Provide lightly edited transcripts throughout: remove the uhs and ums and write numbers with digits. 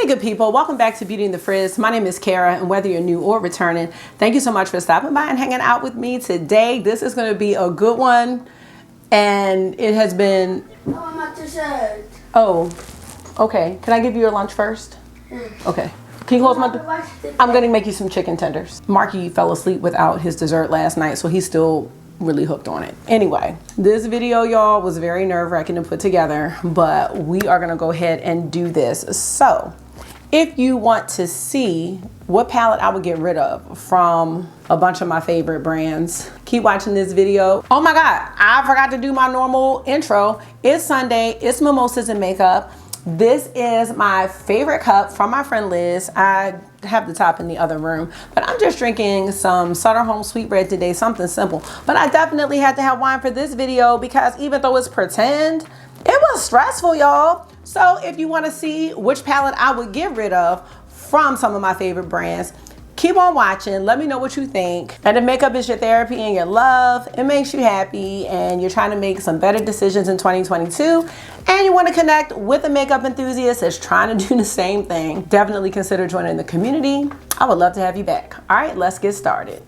Hey good people, welcome back to Beauty in the Frizz. My name is Kara, and whether you're new or returning, thank you so much for stopping by and hanging out with me today. This is going to be a good one, and it has been... I'm at the shirt. Oh, okay. Can I give you your lunch first? Okay. Can you close my door? I'm going to make you some chicken tenders. Marky fell asleep without his dessert last night, so he's still really hooked on it. Anyway, this video, y'all, was very nerve-wracking to put together, but we are going to go ahead and do this. So if you want to see what palette I would get rid of from a bunch of my favorite brands, keep watching this video. Oh my God, I forgot to do my normal intro. It's Sunday, it's Mimosas and Makeup. This is my favorite cup from my friend Liz. I have the top in the other room, but I'm just drinking some Sutter Home Sweetbread today, something simple. But I definitely had to have wine for this video because even though it's pretend, it was stressful, y'all. So if you want to see which palette I would get rid of from some of my favorite brands, keep on watching. Let me know what you think. And if makeup is your therapy and your love, it makes you happy, and you're trying to make some better decisions in 2022, and you want to connect with a makeup enthusiast that's trying to do the same thing, definitely consider joining the community. I would love to have you back. All right, let's get started.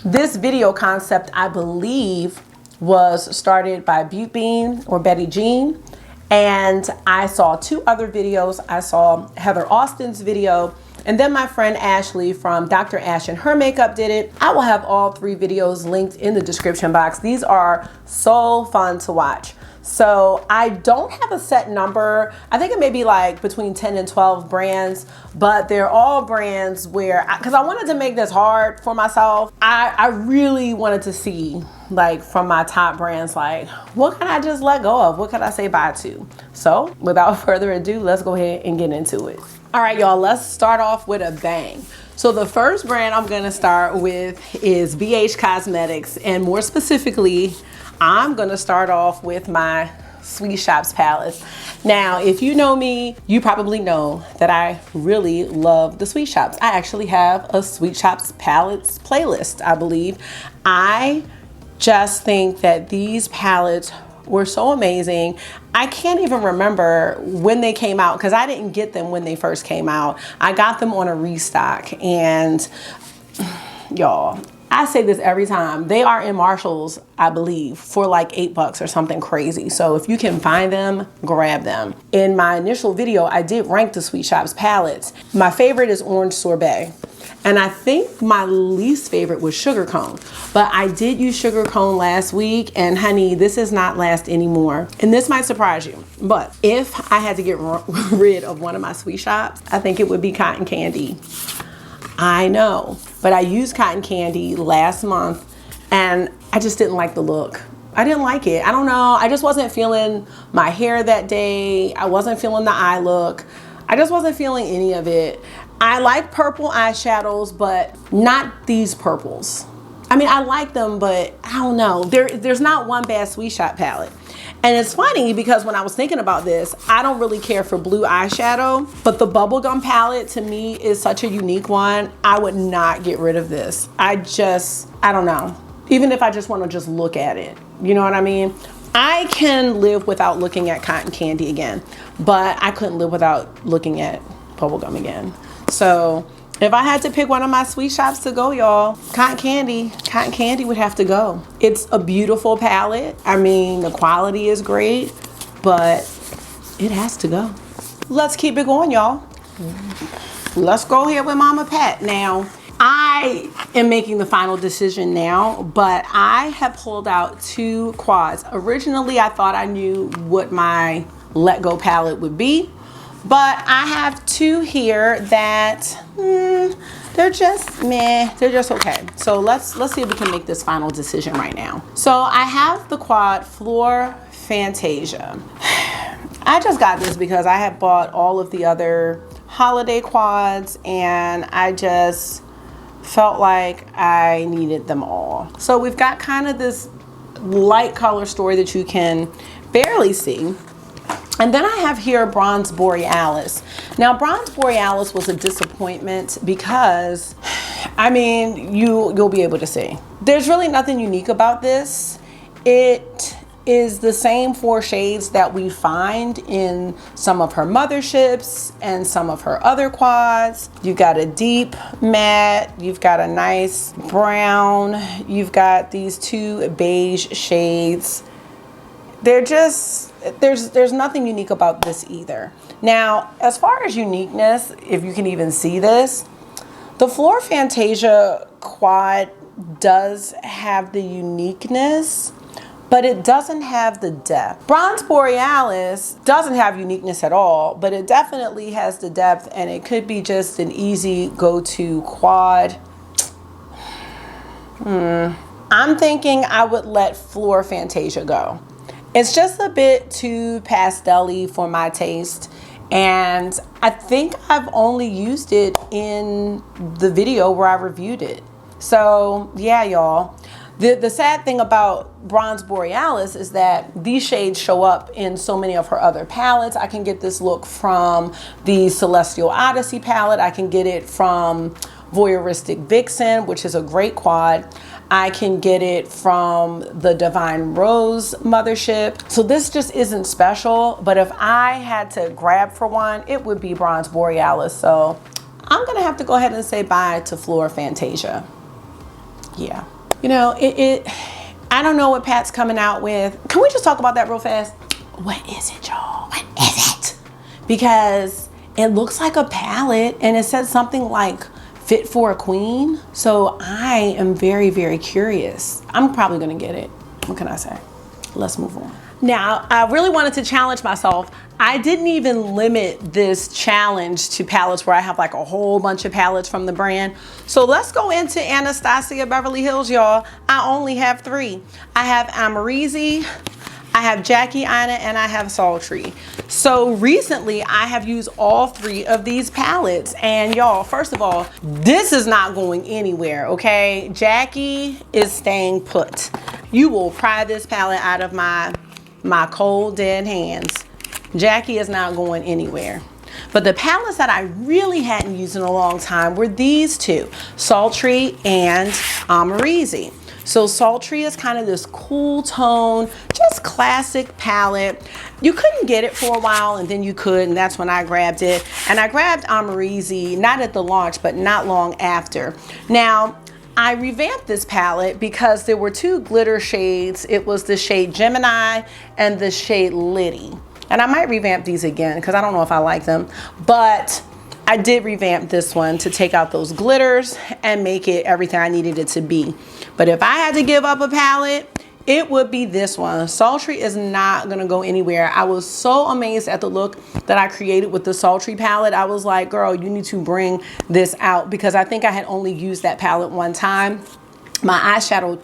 This video concept, I believe, was started by Beauty Bean or Betty Jean, and I saw two other videos. I saw Heather Austin's video, and then my friend Ashley from Dr. Ash and Her Makeup did it. I will have all three videos linked in the description box. These are so fun to watch. So I don't have a set number. I think it may be like between 10 and 12 brands, but they're all brands where, because I wanted to make this hard for myself. I really wanted to see, like, from my top brands, like, what can I just let go of? What can I say bye to? So without further ado, let's go ahead and get into it. All right, y'all, let's start off with a bang. So the first brand I'm gonna start with is BH Cosmetics, and more specifically, I'm gonna start off with my Sweet Shops palette. Now, if you know me, you probably know that I really love the Sweet Shops. I actually have a Sweet Shops palettes playlist, I believe. I just think that these palettes were so amazing. I can't even remember when they came out because I didn't get them when they first came out. I got them on a restock, and y'all, I say this every time. They are in Marshalls, I believe, for like $8 or something crazy. So if you can find them, grab them. In my initial video, I did rank the Sweet Shops palettes. My favorite is Orange Sorbet. And I think my least favorite was Sugar Cone. But I did use Sugar Cone last week, and honey, this is not last anymore. And this might surprise you, but if I had to get rid of one of my Sweet Shops, I think it would be Cotton Candy. I know, but I used Cotton Candy last month and I just didn't like the look. I didn't like it. I don't know. I just wasn't feeling my hair that day. I wasn't feeling the eye look. I just wasn't feeling any of it. I like purple eyeshadows, but not these purples. I mean, I like them, but I don't know. There's not one bad Sweet Shop palette. And it's funny because when I was thinking about this, I don't really care for blue eyeshadow, but the bubblegum palette to me is such a unique one. I would not get rid of this. I don't know. Even if I just want to just look at it, you know what I mean? I can live without looking at Cotton Candy again, but I couldn't live without looking at bubblegum again. So if I had to pick one of my Sweet Shops to go, y'all, Cotton Candy would have to go. It's a beautiful palette. I mean, the quality is great, but it has to go. Let's keep it going, y'all. Let's go here with Mama Pat. Now, I am making the final decision now, but I have pulled out two quads. Originally, I thought I knew what my Let Go palette would be, but I have two here that they're just meh. They're just okay. So let's see if we can make this final decision right now. So I have the quad Floor Fantasia. I just got this because I had bought all of the other holiday quads, and I just felt like I needed them all. So we've got kind of this light color story that you can barely see. And then I have here Bronze Borealis. Now, Bronze Borealis was a disappointment because I mean, you'll be able to see. There's really nothing unique about this. It is the same 4 shades that we find in some of her motherships and some of her other quads. You've got a deep matte, you've got a nice brown, you've got these 2 beige shades. They're just, there's nothing unique about this either. Now, as far as uniqueness, if you can even see this, the Fleur Fantasia quad does have the uniqueness, but it doesn't have the depth. Bronze Borealis doesn't have uniqueness at all, but it definitely has the depth, and it could be just an easy go-to quad. I'm thinking I would let Fleur Fantasia go. It's just a bit too pastel-y for my taste, and I think I've only used it in the video where I reviewed it. So yeah, y'all. The sad thing about Bronze Borealis is that these shades show up in so many of her other palettes. I can get this look from the Celestial Odyssey palette. I can get it from Voyeuristic Vixen, which is a great quad. I can get it from the Divine Rose mothership. So this just isn't special, but if I had to grab for one, it would be Bronze Borealis. So I'm gonna have to go ahead and say bye to Fleur Fantasia. Yeah. You know, I don't know what Pat's coming out with. Can we just talk about that real fast? What is it, y'all? What is it? Because it looks like a palette and it says something like fit for a queen. So I am very, very curious. I'm probably gonna get it. What can I say? Let's move on. Now, I really wanted to challenge myself. I didn't even limit this challenge to palettes where I have like a whole bunch of palettes from the brand. So let's go into Anastasia Beverly Hills, y'all. I only have 3. I have Amrezy, I have Jackie Ina, and I have Sultry. So recently I have used all 3 of these palettes, and y'all, first of all, this is not going anywhere, okay? Jackie is staying put. You will pry this palette out of my cold dead hands. Jackie is not going anywhere. But the palettes that I really hadn't used in a long time were these 2, Sultry and Amrezy. So Sultry is kind of this cool tone, just classic palette. You couldn't get it for a while, and then you could, and that's when I grabbed it. And I grabbed Amrezy, not at the launch, but not long after. Now, I revamped this palette because there were 2 glitter shades. It was the shade Gemini and the shade Liddy. And I might revamp these again because I don't know if I like them, but I did revamp this one to take out those glitters and make it everything I needed it to be. But if I had to give up a palette, it would be this one. Sultry is not gonna go anywhere. I was so amazed at the look that I created with the Sultry palette. I was like, girl, you need to bring this out, because I think I had only used that palette one time. My eyeshadow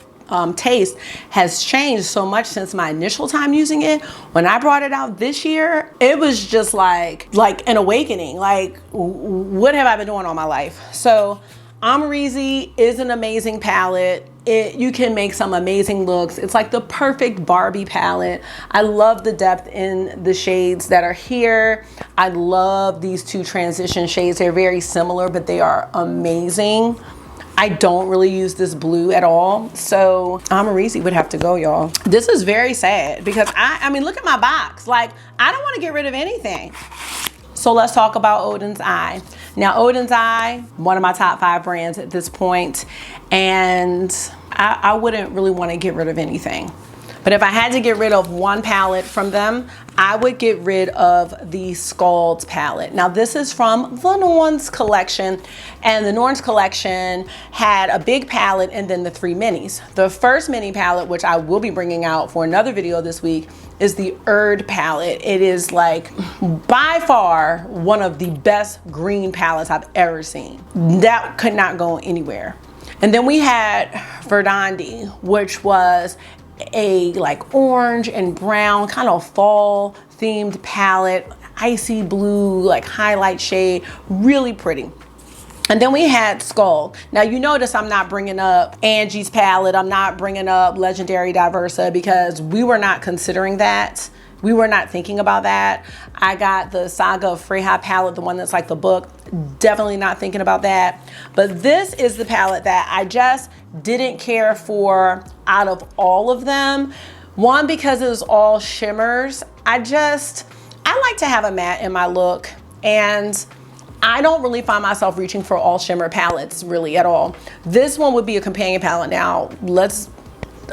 taste has changed so much since my initial time using it. When I brought it out this year, it was just like an awakening. Like, what have I been doing all my life? So Amrezy is an amazing palette. You can make some amazing looks. It's like the perfect Barbie palette. I love the depth in the shades that are here. I love these 2 transition shades. They're very similar, but they are amazing. I don't really use this blue at all, so Amrezy would have to go, y'all. This is very sad because I mean, look at my box. Like, I don't want to get rid of anything. So let's talk about Odins Eye. Now, Odins Eye, one of my top 5 brands at this point, and I wouldn't really want to get rid of anything. But if I had to get rid of one palette from them, I would get rid of the Scald palette. Now this is from the Norns collection, and the Norns collection had a big palette and then the 3 minis. The first mini palette, which I will be bringing out for another video this week, is the Erd palette. It is like by far one of the best green palettes I've ever seen. That could not go anywhere. And then we had Verdandi, which was a like orange and brown kind of fall themed palette, icy blue, like highlight shade, really pretty. And then we had Skull. Now you notice I'm not bringing up Angie's palette, I'm not bringing up Legendary Diversa, because we were not considering that We were not thinking about that. I got the Saga of Freya palette, the one that's like the book. Definitely not thinking about that. But this is the palette that I just didn't care for out of all of them. One, because it was all shimmers. I like to have a matte in my look, and I don't really find myself reaching for all shimmer palettes really at all. This one would be a companion palette. Now, let's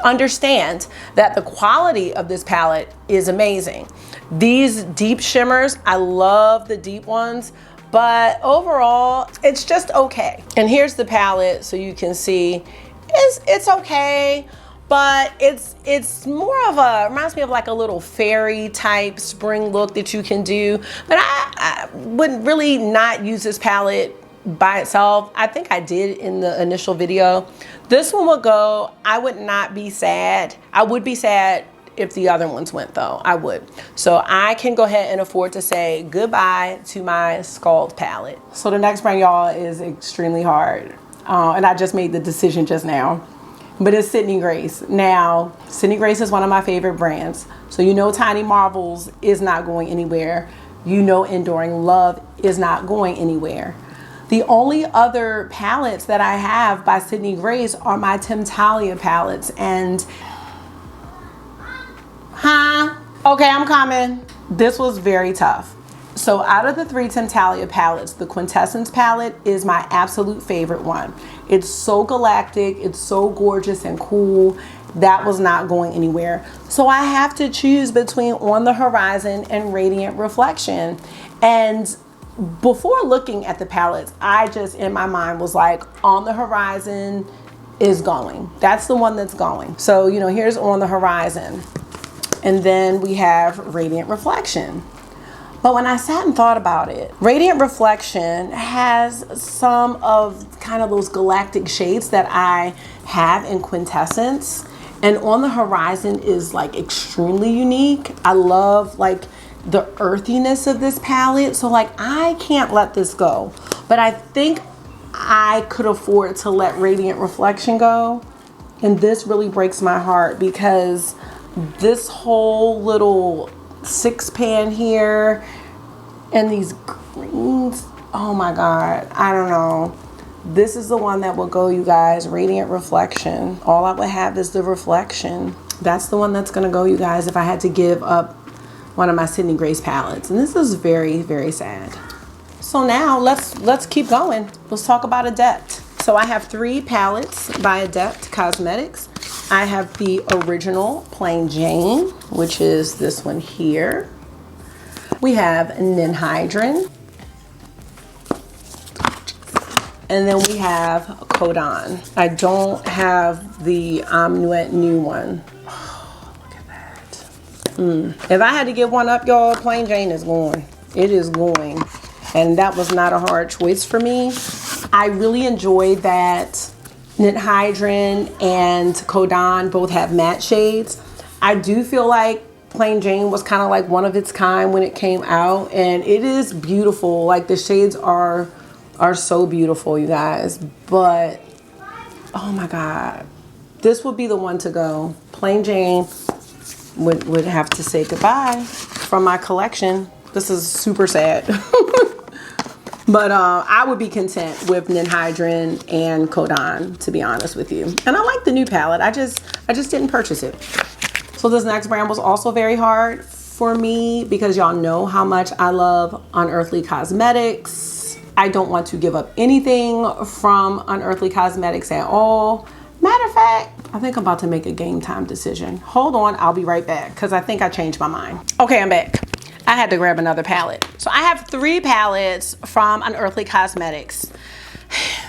understand that the quality of this palette is amazing. These deep shimmers, I love the deep ones, but overall it's just okay. And here's the palette so you can see it's okay, but it's more of a, reminds me of like a little fairy type spring look that you can do. But I would really not use this palette by itself. I think I did in the initial video. This one would go. I would not be sad. I would be sad if the other ones went though. I would. So I can go ahead and afford to say goodbye to my Scald palette. So the next brand, y'all, is extremely hard. And I just made the decision just now. But it's Sydney Grace. Now, Sydney Grace is one of my favorite brands. So you know Tiny Marvels is not going anywhere. You know Enduring Love is not going anywhere. The only other palettes that I have by Sydney Grace are my Temptalia palettes. And, okay, I'm coming. This was very tough. So out of the 3 Temptalia palettes, the Quintessence palette is my absolute favorite one. It's so galactic, it's so gorgeous and cool. That was not going anywhere. So I have to choose between On the Horizon and Radiant Reflection. And before looking at the palettes, I just in my mind was like, On the Horizon is going. That's the one that's going. So, you know, here's On the Horizon. And then we have Radiant Reflection. But when I sat and thought about it, Radiant Reflection has some of kind of those galactic shades that I have in Quintessence. And On the Horizon is like extremely unique. I love like the earthiness of this palette. So like I can't let this go. But I think I could afford to let Radiant Reflection go. And this really breaks my heart because this whole little 6-pan here and these greens, oh my God, I don't know. This is the one that will go, you guys. Radiant Reflection. All I would have is the Reflection. That's the one that's gonna go, you guys, if I had to give up one of my Sydney Grace palettes. And this is very, very sad. So now let's keep going. Let's talk about Adept. So I have 3 palettes by Adept Cosmetics. I have the original Plain Jane, which is this one here. We have Ninhydrin. And then we have Codon. I don't have the Omnuet new one. Oh, look at that. If I had to give one up, y'all, Plain Jane is going. It is going. And that was not a hard choice for me. I really enjoyed that Ninhydrin and Codon both have matte shades. I do feel like Plain Jane was kind of like one of its kind when it came out, and it is beautiful. Like the shades are so beautiful, you guys. But oh my God, this would be the one to go. Plain Jane would have to say goodbye from my collection. This is super sad. But I would be content with Ninhydrin and Codon, to be honest with you. And I like the new palette. I just didn't purchase it. So this next brand was also very hard for me because y'all know how much I love Unearthly Cosmetics. I don't want to give up anything from Unearthly Cosmetics at all. Matter of fact, I think I'm about to make a game time decision. Hold on, I'll be right back because I think I changed my mind. Okay, I'm back. I had to grab another palette. So I have 3 palettes from Unearthly Cosmetics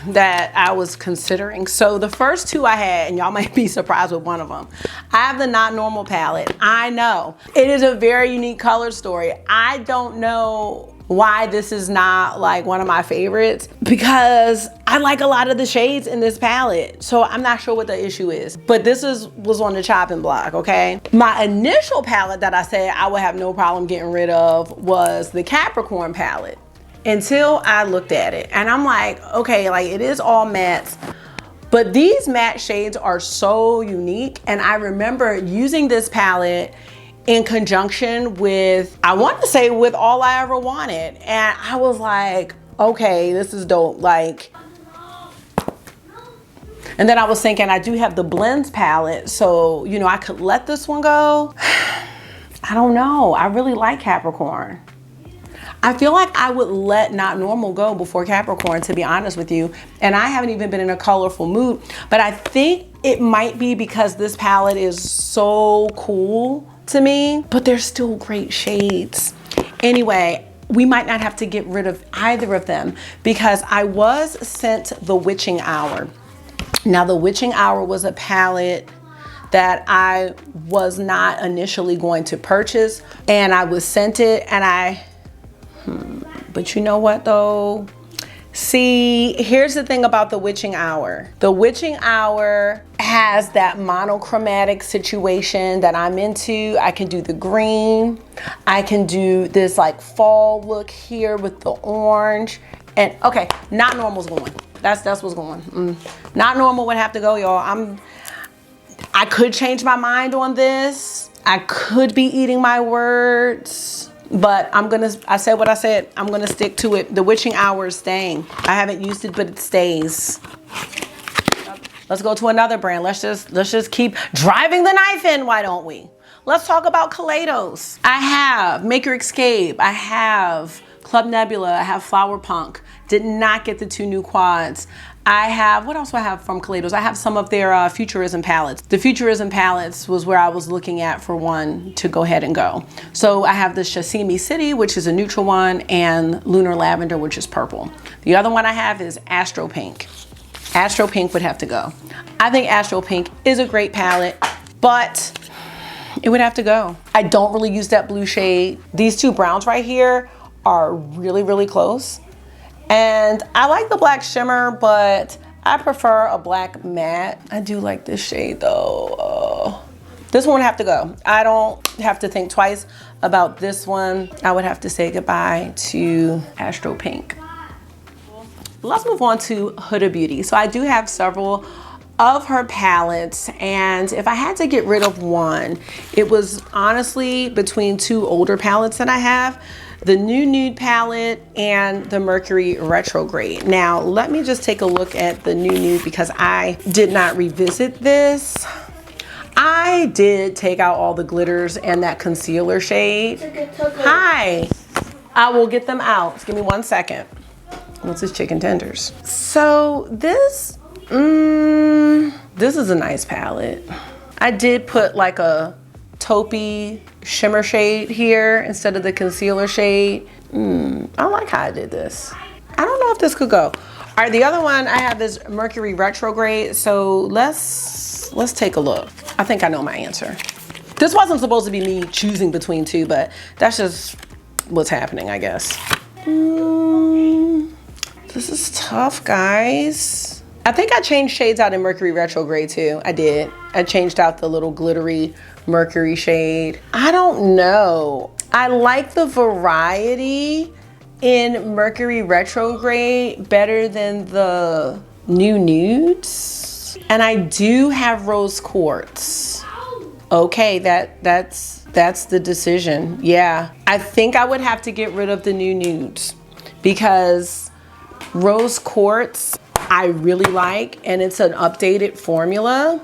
that I was considering. So the first 2 I had, and y'all might be surprised with one of them. I have the Not Normal palette. I know. It is a very unique color story. I don't know why this is not like one of my favorites because I like a lot of the shades in this palette. So I'm not sure what the issue is, but this was on the chopping block, okay? My initial palette that I said I would have no problem getting rid of was the Capricorn palette until I looked at it. And I'm like, okay, like it is all mattes, but these matte shades are so unique. And I remember using this palette in conjunction with, I want to say, with All I Ever Wanted. And I was like, okay, this is dope. Like, and then I was thinking, I do have the blends palette, so, you know, I could let this one go. I don't know. I really like Capricorn. I feel like I would let Not Normal go before Capricorn, to be honest with you. And I haven't even been in a colorful mood, but I think it might be because this palette is so cool to me, but they're still great shades. Anyway, we might not have to get rid of either of them because I was sent the Witching Hour. Now, the Witching Hour was a palette that I was not initially going to purchase, and I was sent it, and but you know what though? See, here's the thing about the Witching Hour. The Witching Hour has that monochromatic situation that I'm into. I can do the green. I can do this like fall look here with the orange. And okay, Not Normal's going. That's what's going. Not Normal would have to go, y'all. I could change my mind on this. I could be eating my words, but I said what I said. I'm gonna stick to it. The Witching Hour is staying. I haven't used it, but it stays. Let's go to another brand. Let's just keep driving the knife in, why don't we? Let's talk about Kaleidos. I have Make Your Escape. I have Club Nebula. I have Flower Punk. Did not get the 2 new quads. I have, what else do I have from Kaleidos? I have some of their Futurism palettes. The Futurism palettes was where I was looking at for one to go ahead and go. So I have the Shasimi City, which is a neutral one, and Lunar Lavender, which is purple. The other one I have is Astro Pink. Astro Pink would have to go. I think Astro Pink is a great palette, but it would have to go. I don't really use that blue shade. These 2 browns right here are really, really close. And I like the black shimmer, but I prefer a black matte. I do like this shade though. This one would have to go. I don't have to think twice about this one. I would have to say goodbye to Astro Pink. Let's move on to Huda Beauty. So I do have several of her palettes, and if I had to get rid of one, it was honestly between 2 older palettes that I have. The New Nude palette and the Mercury Retrograde. Now, let me just take a look at the New Nude because I did not revisit this. I did take out all the glitters and that concealer shade. Hi, I will get them out. Just give me 1 second. What's this? Chicken tenders. So this is a nice palette. I did put like a taupey shimmer shade here instead of the concealer shade. I like how I did this. I don't know if this could go. All right, the other one, I have this Mercury Retrograde. So let's take a look. I think I know my answer. This wasn't supposed to be me choosing between 2, but that's just what's happening, I guess. This is tough, guys. I think I changed shades out in Mercury Retrograde too. I did. I changed out the little glittery Mercury shade. I don't know. I like the variety in Mercury Retrograde better than the New Nudes. And I do have Rose Quartz. Okay, that's the decision. Yeah. I think I would have to get rid of the New Nudes because Rose Quartz I really like, and it's an updated formula.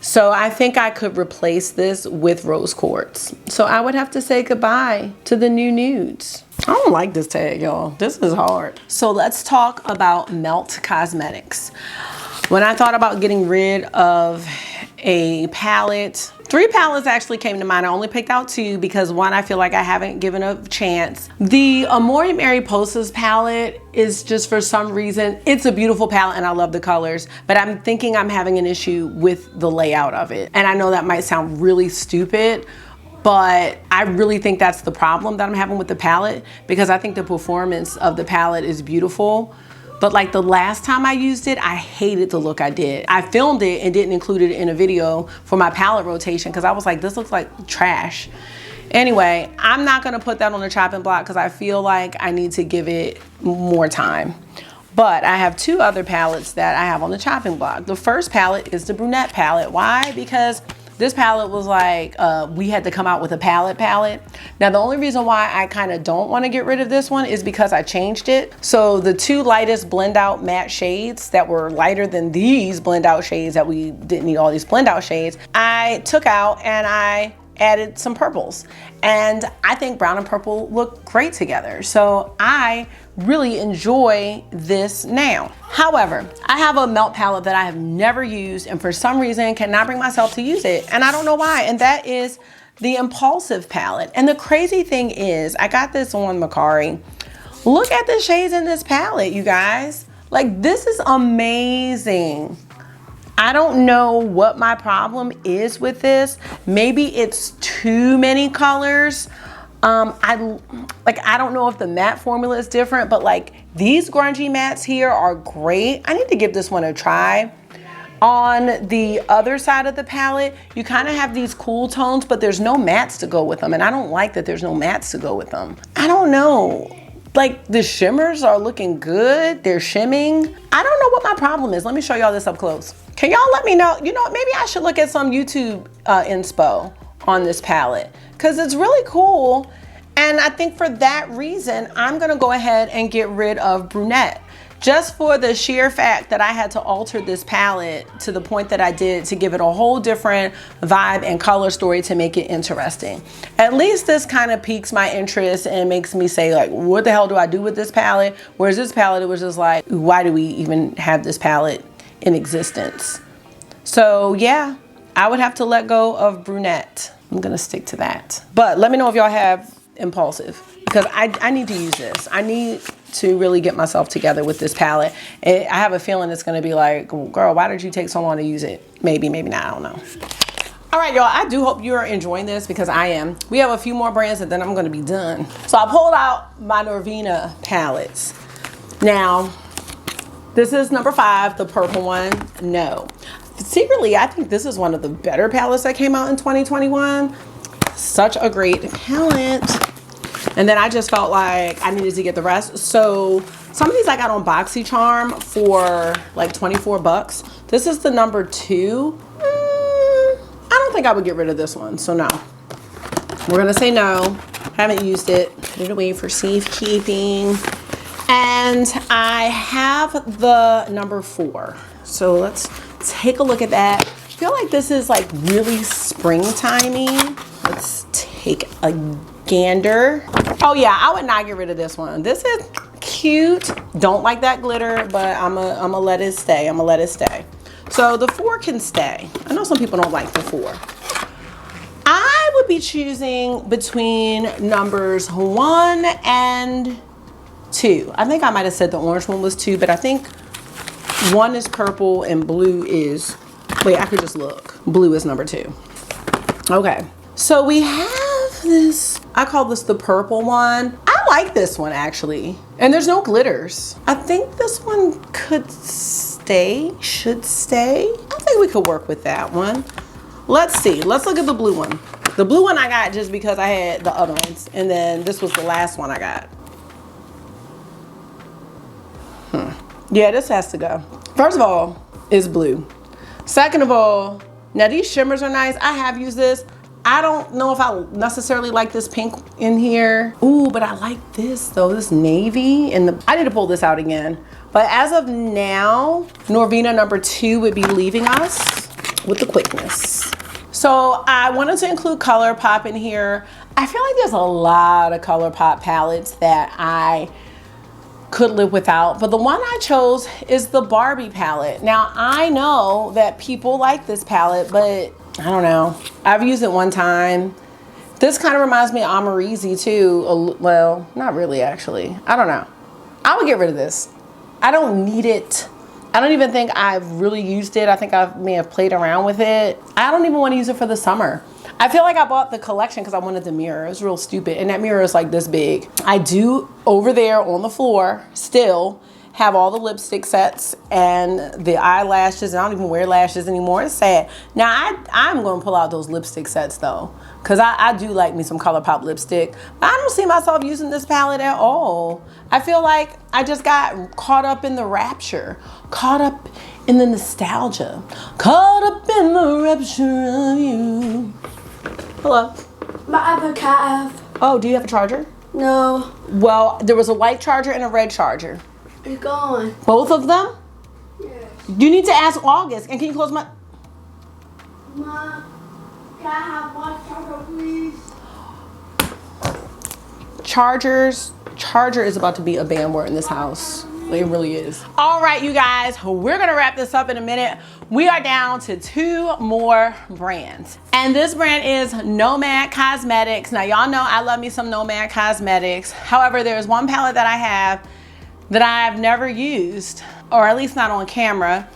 So I think I could replace this with Rose Quartz. So I would have to say goodbye to the New Nudes. I don't like this tag, y'all. This is hard. So let's talk about Melt Cosmetics. When I thought about getting rid of a palette, 3 palettes actually came to mind. I only picked out 2 because one, I feel like I haven't given a chance. The Amore Mariposas palette is just, for some reason, it's a beautiful palette and I love the colors, but I'm thinking I'm having an issue with the layout of it. And I know that might sound really stupid, but I really think that's the problem that I'm having with the palette, because I think the performance of the palette is beautiful. But like the last time I used it, I hated the look I did. I filmed it and didn't include it in a video for my palette rotation because I was like, this looks like trash. Anyway, I'm not gonna put that on the chopping block because I feel like I need to give it more time. But I have 2 other palettes that I have on the chopping block. The first palette is the brunette palette. Why? Because This palette was like, we had to come out with a palette. Now, the only reason why I kind of don't want to get rid of this one is because I changed it. So the two lightest blend out matte shades that were lighter than these blend out shades that we didn't need all these blend out shades, I took out and I added some purples. And I think brown and purple look great together. So I really enjoy this now. However, I have a melt palette that I have never used and for some reason cannot bring myself to use it. And I don't know why. And that is the Impulsive palette. And the crazy thing is, I got this on Macari. Look at the shades in this palette, you guys. Like, this is amazing. I don't know what my problem is with this. Maybe it's too many colors. I don't know if the matte formula is different, but like these grungy mattes here are great. I need to give this one a try. On the other side of the palette, you kind of have these cool tones, but there's no mattes to go with them. And I don't like that there's no mattes to go with them. I don't know. Like, the shimmers are looking good. They're shimming. I don't know what my problem is. Let me show y'all this up close. Can y'all let me know? You know, maybe I should look at some YouTube inspo on this palette because it's really cool. And I think for that reason, I'm gonna go ahead and get rid of brunette. Just for the sheer fact that I had to alter this palette to the point that I did to give it a whole different vibe and color story to make it interesting. At least this kind of piques my interest and makes me say, like, what the hell do I do with this palette? Whereas this palette, it was just like, why do we even have this palette in existence? So yeah, I would have to let go of brunette. I'm gonna stick to that. But let me know if y'all have Impulsive, because I need to use this. I need to really get myself together with this palette. I have a feeling it's gonna be like, girl, why did you take so long to use it? Maybe, maybe not, I don't know. All right, y'all, I do hope you're enjoying this because I am. We have a few more brands and then I'm gonna be done. So I pulled out my Norvina palettes. Now, this is number 5, the purple one, no. Secretly, I think this is one of the better palettes that came out in 2021. Such a great palette. And then I just felt like I needed to get the rest. So some of these I got on BoxyCharm for like 24 bucks. This is the number 2. I don't think I would get rid of this one, so no. We're gonna say no. Haven't used it. Put it away for safekeeping. And I have the number 4. So let's take a look at that. I feel like this is like really springtimey. Let's take a gander. Oh yeah, I would not get rid of this one. This is cute. Don't like that glitter, but I'm a let it stay. I'm gonna let it stay. So the 4 can stay. I know some people don't like the 4. I would be choosing between numbers 1 and 2. I think I might have said the orange one was 2, but I think 1 is purple and blue is, wait, I could just look. Blue is number 2. Okay. So we have this, I call this the purple one. I like this one actually. And there's no glitters. I think this one could stay, should stay. I think we could work with that one. Let's see, let's look at the blue one. The blue one I got just because I had the other ones. And then this was the last one I got. Yeah, this has to go. First of all, it's blue. Second of all, now these shimmers are nice. I have used this. I don't know if I necessarily like this pink in here. Ooh, but I like this though, this navy. And I need to pull this out again. But as of now, Norvina number 2 would be leaving us with the quickness. So I wanted to include Colourpop in here. I feel like there's a lot of Colourpop palettes that I could live without, but the one I chose is the Barbie palette. Now I know that people like this palette, but I don't know. I've used it one time. This kind of reminds me of Amarizi too. Well, not really actually. I don't know. I would get rid of this. I don't need it. I don't even think I've really used it. I think I may have played around with it. I don't even want to use it for the summer. I feel like I bought the collection because I wanted the mirror. It was real stupid. And that mirror is like this big. I do over there on the floor still have all the lipstick sets and the eyelashes. I don't even wear lashes anymore. It's sad. Now I'm going to pull out those lipstick sets though, because I do like me some Colourpop lipstick. But I don't see myself using this palette at all. I feel like I just got caught up in the rapture, caught up in the nostalgia. Caught up in the rapture of you. Hello. My other cat. Oh, do you have a charger? No. Well, there was a white charger and a red charger. It's gone. Both of them? Yes. You need to ask August. And can you close my... Mom, can I have one charger, please? Charger is about to be a banned word in this house. It really is. All right, you guys, we're gonna wrap this up in a minute. We are down to 2 more brands. And this brand is Nomad Cosmetics. Now, y'all know I love me some Nomad Cosmetics. However, there's one palette that I have that I've never used, or at least not on camera.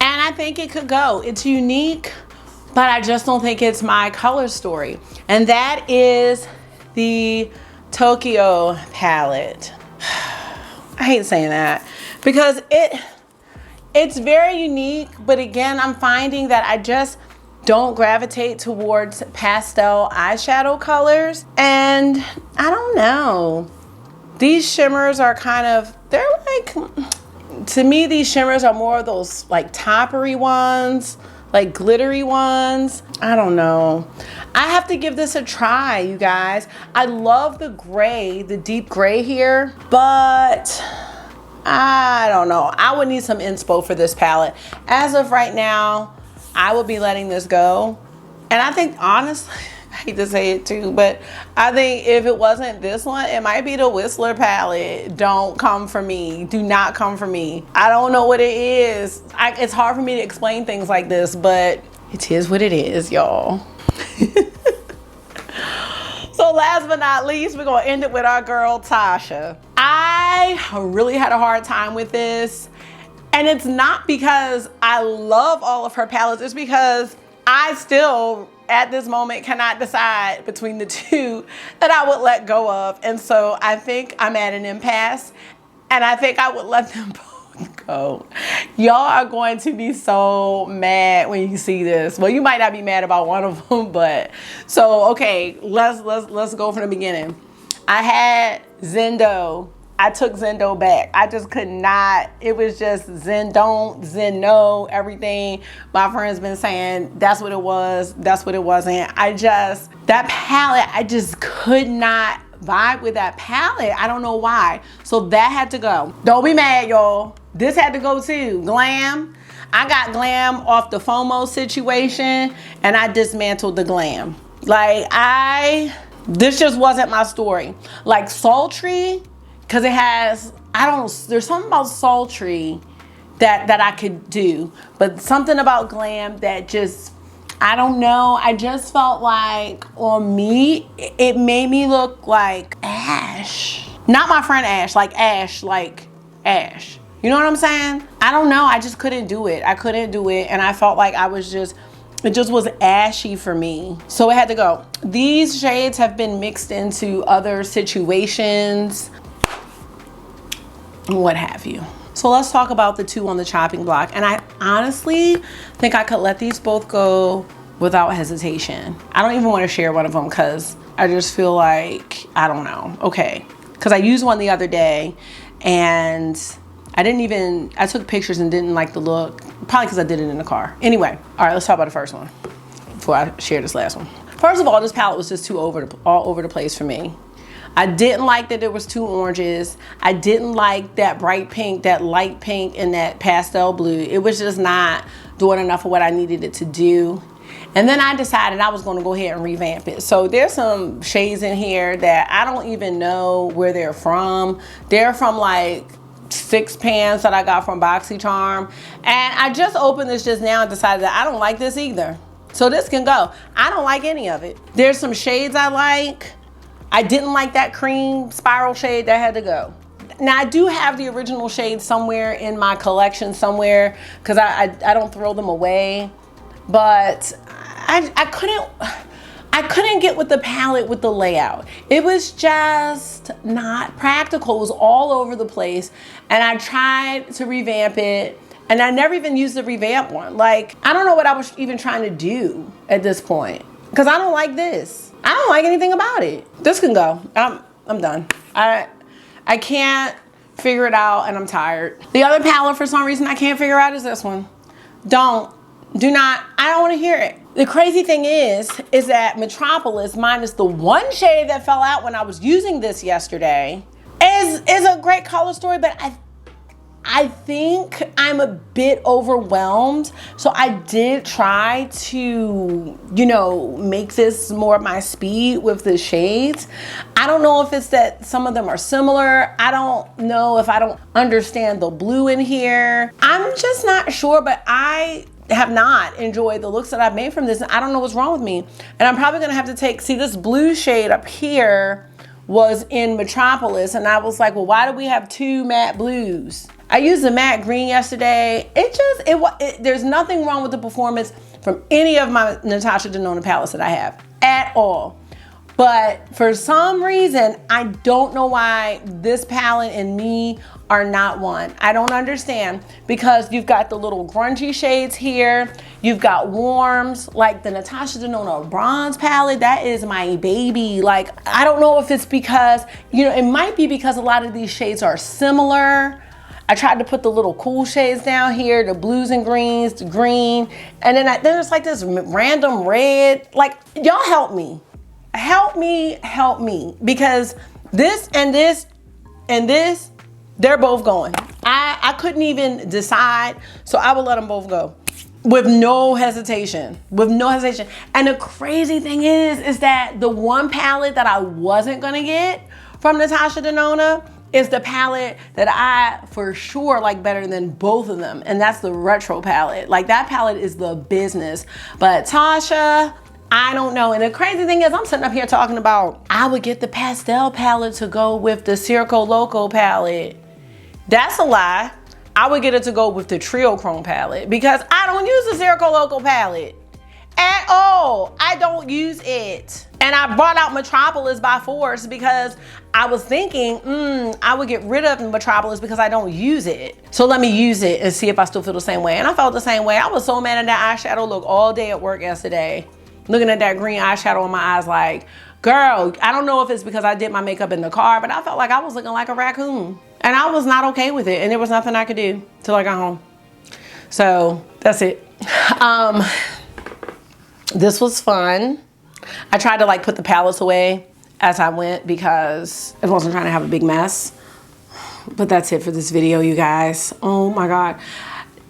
And I think it could go. It's unique, but I just don't think it's my color story. And that is the Tokyo palette. I hate saying that because it's very unique, but again, I'm finding that I just don't gravitate towards pastel eyeshadow colors. And I don't know, these shimmers are kind of, they're like, to me, these shimmers are more of those like toppery ones, like glittery ones. I don't know. I have to give this a try, you guys. I love the gray, the deep gray here, but I don't know. I would need some inspo for this palette. As of right now, I would be letting this go. And I think, honestly, I hate to say it too, but I think if it wasn't this one, it might be the Whistler palette. Don't come for me. Do not come for me. I don't know what it is. It's hard for me to explain things like this, but it is what it is, y'all. So last but not least, we're gonna end it with our girl, Tasha. I really had a hard time with this. And it's not because I love all of her palettes, it's because I still, at this moment, cannot decide between the two that I would let go of. And so I think I'm at an impasse, and I think I would let them both go. Y'all are going to be so mad when you see this. Well, you might not be mad about one of them, but so okay, let's go from the beginning. I had Zendo. I took Zendo back. I just could not. It was just Zendon, Zeno, everything. My friend's been saying that's what it was, that's what it wasn't. That palette, I just could not vibe with that palette. I don't know why. So that had to go. Don't be mad, y'all. This had to go too. Glam. I got Glam off the FOMO situation, and I dismantled the Glam. Like, this just wasn't my story. Like Sultry, because it has, there's something about Sultry that I could do, but something about Glam that just, I don't know, I just felt like on me, it made me look like Ash. Not my friend Ash, like Ash, like Ash. You know what I'm saying? I don't know, I just couldn't do it. I couldn't do it, and I felt like it just was ashy for me. So it had to go. These shades have been mixed into other situations, what have you. So let's talk about the 2 on the chopping block. And I honestly think I could let these both go without hesitation. I don't even want to share one of them because I just feel like, I don't know. Okay, because I used one the other day and I took pictures and didn't like the look, probably because I did it in the car. Anyway, all right, let's talk about the first one before I share this last one. First of all, this palette was just all over the place for me. I didn't like that there was 2 oranges. I didn't like that bright pink, that light pink, and that pastel blue. It was just not doing enough of what I needed it to do. And then I decided I was going to go ahead and revamp it. So there's some shades in here that I don't even know where they're from. They're from like 6 pans that I got from BoxyCharm. And I just opened this just now and decided that I don't like this either. So this can go. I don't like any of it. There's some shades I like. I didn't like that cream spiral shade, that had to go. Now I do have the original shades somewhere in my collection somewhere because I don't throw them away, but I couldn't get with the palette with the layout. It was just not practical. It was all over the place, and I tried to revamp it, and I never even used the revamp one. Like, I don't know what I was even trying to do at this point because I don't like this. I don't like anything about it. This can go. I'm done. I can't figure it out, and I'm tired. The other palette, for some reason, I can't figure out is this one. I don't want to hear it. The crazy thing is that Metropolis, minus the one shade that fell out when I was using this yesterday, is a great color story, but I think I'm a bit overwhelmed. So I did try to, you know, make this more my speed with the shades. I don't know if it's that some of them are similar. I don't know if I don't understand the blue in here. I'm just not sure, but I have not enjoyed the looks that I've made from this. I don't know what's wrong with me. And I'm probably gonna have to see this blue shade up here was in Metropolis, and I was like, well, why do we have two matte blues? I used the matte green yesterday. There's nothing wrong with the performance from any of my Natasha Denona palettes that I have at all. But for some reason, I don't know why this palette and me are not one. I don't understand, because you've got the little grungy shades here. You've got warms, like the Natasha Denona bronze palette. That is my baby. Like, I don't know if it's because, you know, it might be because a lot of these shades are similar. I tried to put the little cool shades down here, the blues and greens, the green, and then there's like this random red. Like, y'all help me. Help me, because this and this and this, they're both going. I couldn't even decide, so I will let them both go with no hesitation, And the crazy thing is that the one palette that I wasn't gonna get from Natasha Denona is the palette that I for sure like better than both of them, and that's the retro palette. Like, that palette is the business. But Tasha, I don't know. And the crazy thing is, I'm sitting up here talking about I would get the pastel palette to go with the Circo Loco palette. That's a lie. I would get it to go with the Trio Chrome palette, because I don't use the Circo Loco palette at all. I don't use it. And I brought out Metropolis by force because I was thinking, I would get rid of Metropolis because I don't use it. So let me use it and see if I still feel the same way. And I felt the same way. I was so mad at that eyeshadow look all day at work yesterday. Looking at that green eyeshadow in my eyes like, girl, I don't know if it's because I did my makeup in the car, but I felt like I was looking like a raccoon. And I was not okay with it. And there was nothing I could do till I got home. So that's it. This was fun. I tried to like put the palettes away as I went because I wasn't trying to have a big mess. But that's it for this video, you guys. Oh my God.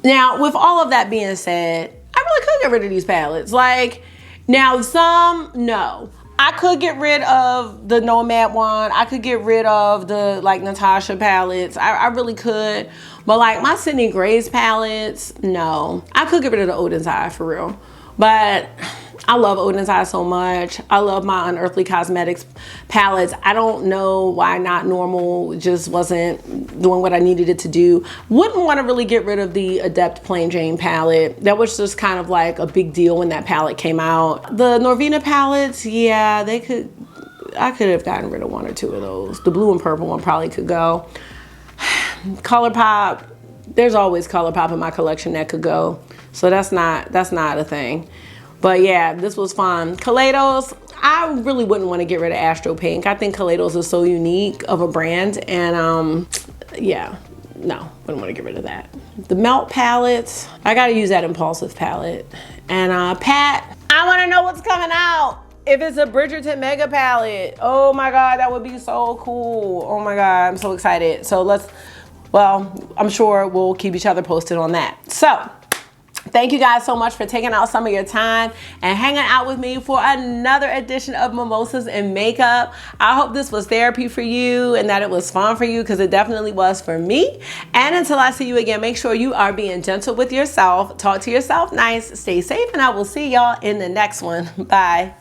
Now, with all of that being said, I really could get rid of these palettes. Like, now some, no. I could get rid of the Nomad one. I could get rid of the like Natasha palettes. I really could. But like my Sydney Grace palettes, no. I could get rid of the Odins Eye for real. But I love Odins Eye so much. I love my Unearthly Cosmetics palettes. I don't know why Not Normal just wasn't doing what I needed it to do. Wouldn't want to really get rid of the Adept Plain Jane palette. That was just kind of like a big deal when that palette came out. The Norvina palettes, yeah, I could have gotten rid of one or two of those. The blue and purple one probably could go. Colourpop, there's always Colourpop in my collection that could go. So that's not a thing. But yeah, this was fun. Kaleidos, I really wouldn't want to get rid of Astro Pink. I think Kaleidos is so unique of a brand, and yeah, no, wouldn't want to get rid of that. The Melt palettes, I gotta use that Impulsive palette. And Pat, I want to know what's coming out. If it's a Bridgerton Mega palette, oh my God, that would be so cool. Oh my God, I'm so excited. So well, I'm sure we'll keep each other posted on that. So, thank you guys so much for taking out some of your time and hanging out with me for another edition of Mimosas and Makeup. I hope this was therapy for you and that it was fun for you, because it definitely was for me. And until I see you again, make sure you are being gentle with yourself. Talk to yourself nice, stay safe, and I will see y'all in the next one. Bye.